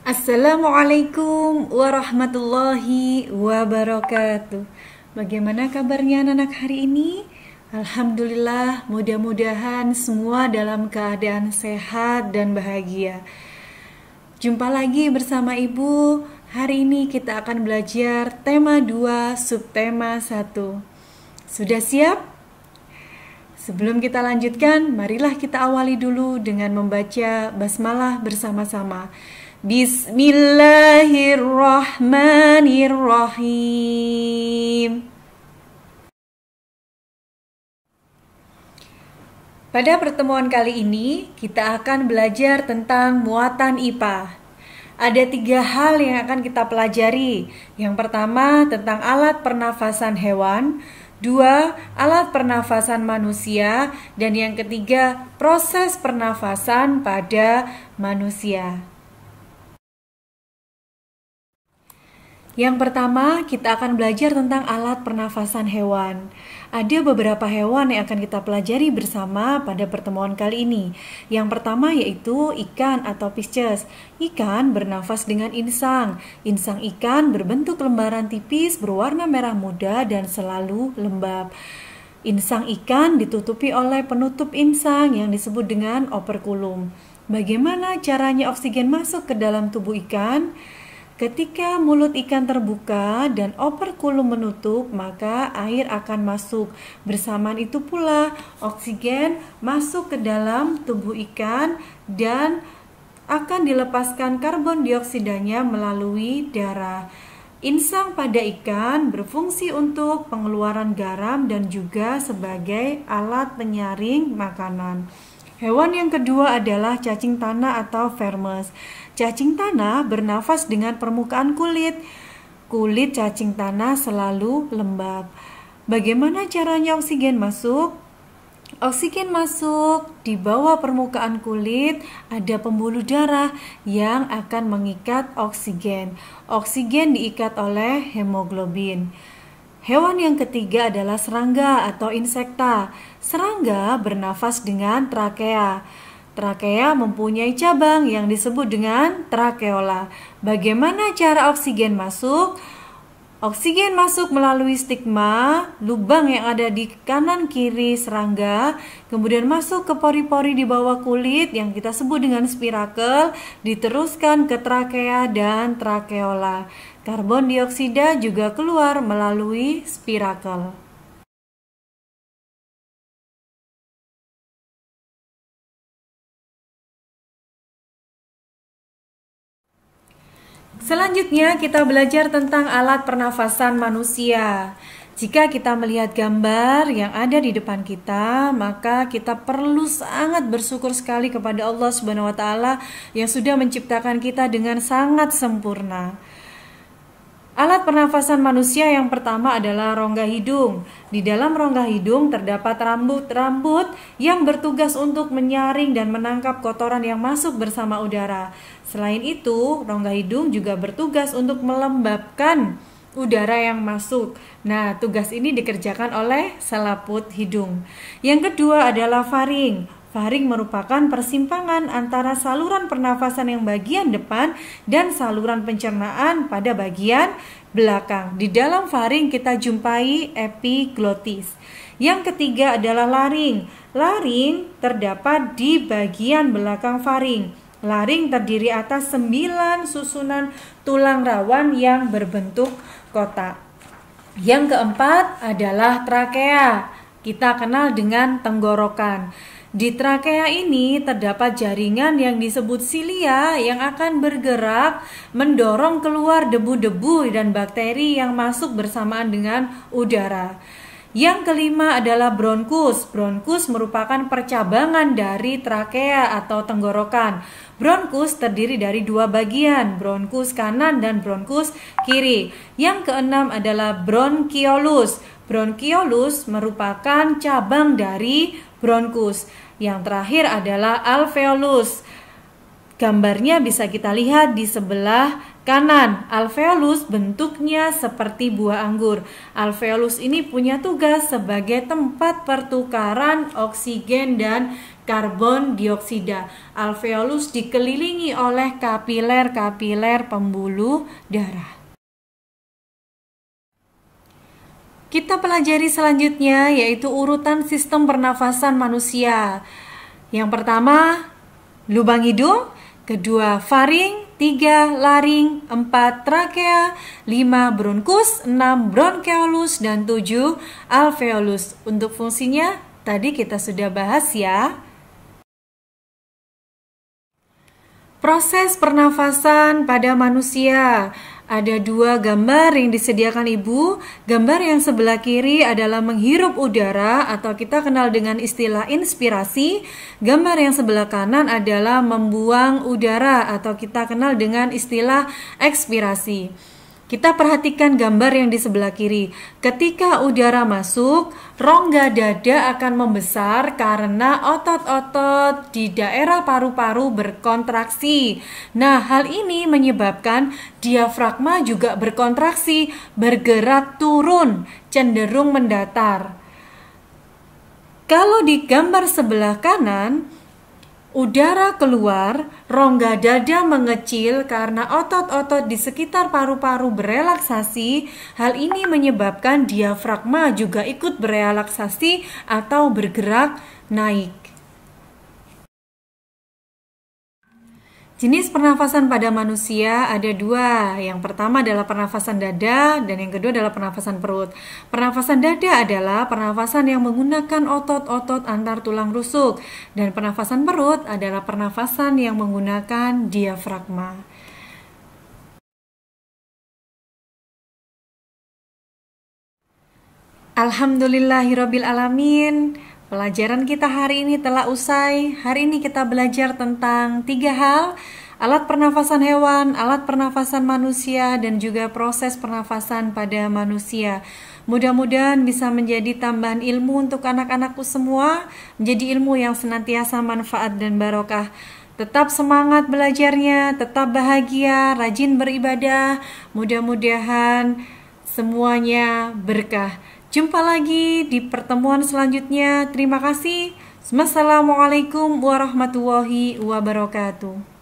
Assalamualaikum warahmatullahi wabarakatuh. Bagaimana kabarnya anak-anak hari ini? Alhamdulillah, mudah-mudahan semua dalam keadaan sehat dan bahagia. Jumpa lagi bersama Ibu. Hari ini kita akan belajar tema 2, subtema 1. Sudah siap? Sebelum kita lanjutkan, marilah kita awali dulu dengan membaca basmalah bersama-sama. Bismillahirrahmanirrahim. Pada pertemuan kali ini, kita akan belajar tentang muatan IPA. Ada 3 hal yang akan kita pelajari. Yang pertama, tentang alat pernafasan hewan. 2, alat pernafasan manusia. Dan yang ketiga, proses pernafasan pada manusia. Yang pertama, kita akan belajar tentang alat pernafasan hewan. Ada beberapa hewan yang akan kita pelajari bersama pada pertemuan kali ini. Yang pertama yaitu ikan atau Pisces. Ikan bernafas dengan insang. Insang ikan berbentuk lembaran tipis berwarna merah muda dan selalu lembab. Insang ikan ditutupi oleh penutup insang yang disebut dengan operkulum. Bagaimana caranya oksigen masuk ke dalam tubuh ikan? Ketika mulut ikan terbuka dan operkulum menutup, maka air akan masuk. Bersamaan itu pula, oksigen masuk ke dalam tubuh ikan dan akan dilepaskan karbon dioksidanya melalui darah. Insang pada ikan berfungsi untuk pengeluaran garam dan juga sebagai alat penyaring makanan. Hewan yang kedua adalah cacing tanah atau vermes. Cacing tanah bernafas dengan permukaan kulit. Kulit cacing tanah selalu lembab. Bagaimana caranya oksigen masuk? Oksigen masuk di bawah permukaan kulit, ada pembuluh darah yang akan mengikat oksigen. Oksigen diikat oleh hemoglobin. Hewan yang ketiga adalah serangga atau insekta. Serangga bernafas dengan trakea. Trakea mempunyai cabang yang disebut dengan trakeola. Bagaimana cara oksigen masuk? Oksigen masuk melalui stigma, lubang yang ada di kanan kiri serangga, kemudian masuk ke pori-pori di bawah kulit yang kita sebut dengan spirakel, diteruskan ke trakea dan trakeola. Karbon dioksida juga keluar melalui spirakel. Selanjutnya kita belajar tentang alat pernafasan manusia. Jika kita melihat gambar yang ada di depan kita, maka kita perlu sangat bersyukur sekali kepada Allah Subhanahu wa taala yang sudah menciptakan kita dengan sangat sempurna. Alat pernafasan manusia yang pertama adalah rongga hidung. Di dalam rongga hidung terdapat rambut-rambut yang bertugas untuk menyaring dan menangkap kotoran yang masuk bersama udara. Selain itu, rongga hidung juga bertugas untuk melembabkan udara yang masuk. Nah, tugas ini dikerjakan oleh selaput hidung. Yang kedua adalah faring. Faring merupakan persimpangan antara saluran pernafasan yang bagian depan dan saluran pencernaan pada bagian belakang. Di dalam faring kita jumpai epiglotis. Yang ketiga adalah laring. Laring terdapat di bagian belakang faring. Laring terdiri atas 9 susunan tulang rawan yang berbentuk kotak. Yang keempat adalah trakea. Kita kenal dengan tenggorokan. Di trakea ini terdapat jaringan yang disebut silia yang akan bergerak mendorong keluar debu-debu dan bakteri yang masuk bersamaan dengan udara. Yang kelima adalah bronkus. Bronkus merupakan percabangan dari trakea atau tenggorokan. Bronkus terdiri dari 2 bagian, bronkus kanan dan bronkus kiri. Yang keenam adalah bronkiolus. Bronkiolus merupakan cabang dari bronkus. Yang terakhir adalah alveolus. Gambarnya bisa kita lihat di sebelah Kanan, alveolus bentuknya seperti buah anggur. Alveolus ini punya tugas sebagai tempat pertukaran oksigen dan karbon dioksida. Alveolus dikelilingi oleh kapiler-kapiler pembuluh darah. Kita pelajari selanjutnya yaitu urutan sistem pernafasan manusia. Yang pertama, lubang hidung, kedua faring, 3 laring, 4 trakea, 5 bronkus, 6 bronkeolus, dan 7 alveolus. Untuk fungsinya tadi kita sudah bahas ya. Proses pernafasan pada manusia. Ada 2 gambar yang disediakan ibu. Gambar yang sebelah kiri adalah menghirup udara atau kita kenal dengan istilah inspirasi. Gambar yang sebelah kanan adalah membuang udara atau kita kenal dengan istilah ekspirasi. Kita perhatikan gambar yang di sebelah kiri. Ketika udara masuk, rongga dada akan membesar karena otot-otot di daerah paru-paru berkontraksi. Nah, hal ini menyebabkan diafragma juga berkontraksi, bergerak turun, cenderung mendatar. Kalau di gambar sebelah kanan, udara keluar, rongga dada mengecil karena otot-otot di sekitar paru-paru berelaksasi. Hal ini menyebabkan diafragma juga ikut berelaksasi atau bergerak naik. Jenis pernafasan pada manusia ada 2. Yang pertama adalah pernafasan dada dan yang kedua adalah pernafasan perut. Pernafasan dada adalah pernafasan yang menggunakan otot-otot antar tulang rusuk dan pernafasan perut adalah pernafasan yang menggunakan diafragma. Alhamdulillahirabbil alamin. Pelajaran kita hari ini telah usai. Hari ini kita belajar tentang 3 hal: alat pernafasan hewan, alat pernafasan manusia, dan juga proses pernafasan pada manusia. Mudah-mudahan bisa menjadi tambahan ilmu untuk anak-anakku semua, menjadi ilmu yang senantiasa manfaat dan barokah. Tetap semangat belajarnya, tetap bahagia, rajin beribadah. Mudah-mudahan semuanya berkah. Jumpa lagi di pertemuan selanjutnya. Terima kasih. Wassalamualaikum warahmatullahi wabarakatuh.